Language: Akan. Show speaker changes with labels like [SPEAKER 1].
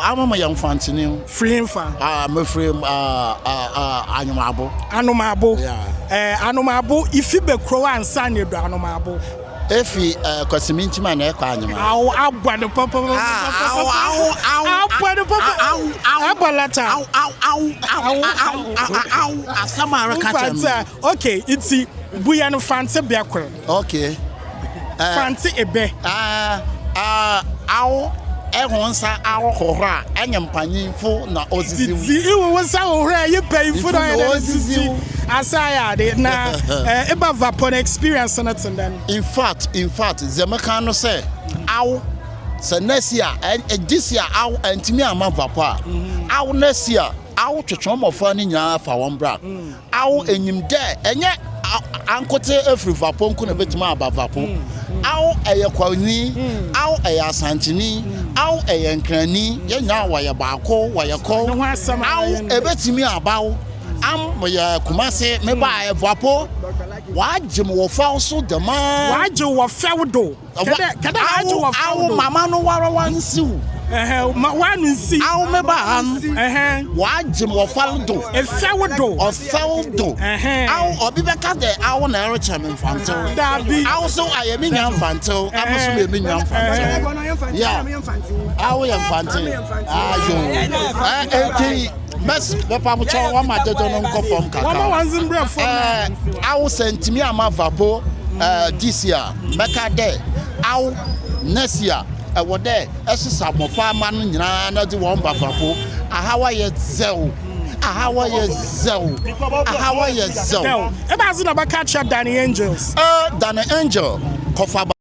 [SPEAKER 1] I'm a young Fante.
[SPEAKER 2] Free fan.
[SPEAKER 1] I'm free Animabo.
[SPEAKER 2] Anomabo.
[SPEAKER 1] Yeah.
[SPEAKER 2] Anomabo, if you be crow and son, you do Anomabo.
[SPEAKER 1] If he Cosiminti man, I can't.
[SPEAKER 2] I'll buy the papa. I'll buy the papa. I'll buy the okay, it's a Buyano Fante Beacre.
[SPEAKER 1] Okay.
[SPEAKER 2] Fancy a bear.
[SPEAKER 1] Everyone's our horror, and I'm paying for no Ozzy.
[SPEAKER 2] You was our you pay for the Asaya did now about Vakpo experience and then.
[SPEAKER 1] In fact, the mechanic say, Ow, so next year and this year, Ow, and to me, I'm a Vakpo. Ow, next year, Ow to Chom of Funny for one bra. Ow, and him there, and yet Uncle every Vakpo couldn't bet more about Vakpo. Ow, a Kwani, Ow, a Santini, Ow, a Yankani, you know why a Bako, why a call, Ow, a bet me about. Kumase, maybe I have Vakpo. Why Jim will fall so the man? Why you were felled? Can I do a mamma no one sue? One see our member. Why Jim will fall do a felled or felled do? Or be back at the hour narrow chairman Fante. Also, I am in young Fante. I must be in young Fante. Yeah, I am Fante. Mess the Papa one my don't come from Kaka. I will send to me a Vakpo this year. Mecca day. I'll next year. I was there. As a summer farmer, not the one Vakpo. How are you, Zell? How are you, Zell? How are you, Zell? Imagine about catch up Danny Angels. Danny Angel. Kofa